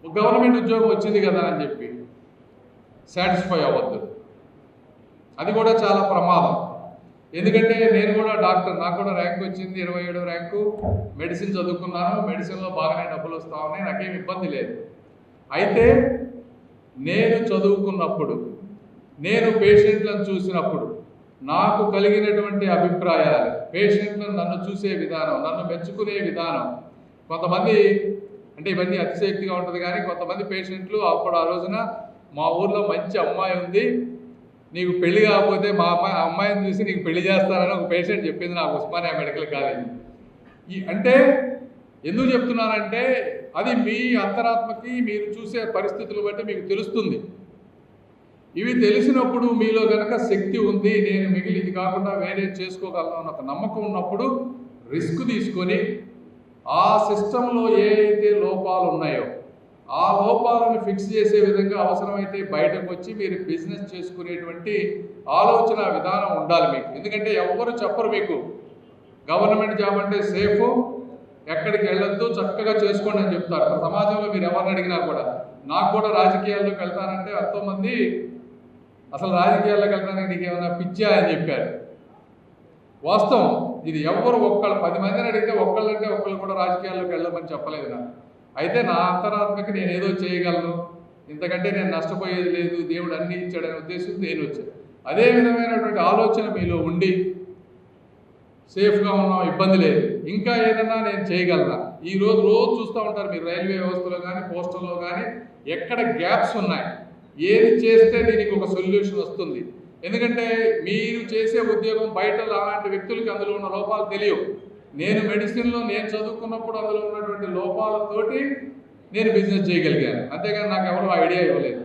Government ఉద్యోగం వచ్చింది కదా అని చెప్పి సాటిస్ఫై అవ్వద్దు. అది కూడా చాలా ప్రమాదం. ఎందుకంటే నేను కూడా డాక్టర్, నాకు కూడా ర్యాంక్ వచ్చింది, 27 ర్యాంకు. మెడిసిన్ చదువుకున్నాను, మెడిసిన్లో బాగానే డబ్బులు వస్తూ ఉన్నాయి, నాకేం ఇబ్బంది లేదు. అయితే నేను చదువుకున్నప్పుడు, నేను పేషెంట్లను చూసినప్పుడు నాకు కలిగినటువంటి అభిప్రాయాలు, పేషెంట్లను నన్ను చూసే విధానం, నన్ను మెచ్చుకునే విధానం, కొంతమంది అంటే ఇవన్నీ అతిశయోక్తిగా ఉంటుంది కానీ కొంతమంది పేషెంట్లు అప్పుడు ఆ రోజున మా ఊర్లో మంచి అమ్మాయి ఉంది, నీకు పెళ్లి కాకపోతే మా అమ్మాయిని చూసి నీకు పెళ్లి చేస్తారని ఒక పేషెంట్ చెప్పింది నాకు ఉస్మానియా మెడికల్ కాలేజ్. అంటే ఎందుకు చెప్తున్నానంటే అది మీ అంతరాత్మకి మీరు చూసే పరిస్థితులు బట్టి మీకు తెలుస్తుంది. ఇవి తెలిసినప్పుడు మీలో కనుక శక్తి ఉంది, నేను మిగిలి ఇది కాకుండా వేరే చేసుకోగలను అన్న ఒక నమ్మకం ఉన్నప్పుడు రిస్క్ తీసుకొని ఆ సిస్టంలో ఏ అయితే లోపాలు ఉన్నాయో ఆ లోపాలను ఫిక్స్ చేసే విధంగా అవసరమైతే బయటకు వచ్చి మీరు బిజినెస్ చేసుకునేటువంటి ఆలోచన విధానం ఉండాలి మీకు. ఎందుకంటే ఎవ్వరు చెప్పరు మీకు గవర్నమెంట్ జాబ్ అంటే సేఫ్, ఎక్కడికి వెళ్ళొద్దు, చక్కగా చేసుకోండి అని చెప్తారు. సమాజంలో మీరు ఎవరిని అడిగినా కూడా, నాకు కూడా రాజకీయాల్లోకి వెళ్తానంటే ఎంతోమంది అసలు రాజకీయాల్లోకి వెళ్ళడానికి నీకు ఏమైనా పిచ్చా అని చెప్పారు. వాస్తవం ఇది. ఎవరు 10 మందిని అడిగితే ఒకళ్ళంటే ఒకళ్ళు కూడా రాజకీయాల్లోకి వెళ్ళమని చెప్పలేదు నాకు. అయితే నా అంతరాత్మకి నేను ఏదో చేయగలను, ఇంతకంటే నేను నష్టపోయేది లేదు, దేవుడు అన్నీ ఇచ్చాడనే ఉద్దేశంతో నేను వచ్చాను. అదే విధమైనటువంటి ఆలోచన మీలో ఉండి సేఫ్గా ఉన్నాం, ఇబ్బంది లేదు, ఇంకా ఏదన్నా నేను చేయగలనా. రోజు చూస్తూ ఉంటారు మీరు రైల్వే వ్యవస్థలో కానీ పోస్టల్లో కానీ ఎక్కడ గ్యాప్స్ ఉన్నాయి, ఏది చేస్తే దీనికి ఒక సొల్యూషన్ వస్తుంది. ఎందుకంటే మీరు చేసే ఉద్యోగం బయట అలాంటి వ్యక్తులకి అందులో ఉన్న లోపాలు తెలియవు. నేను మెడిసిన్లో నేను చదువుకున్నప్పుడు అందులో ఉన్నటువంటి లోపాలతోటి నేను బిజినెస్ చేయగలిగాను, అంతేగాని నాకు ఎవరు ఐడియా ఇవ్వలేదు.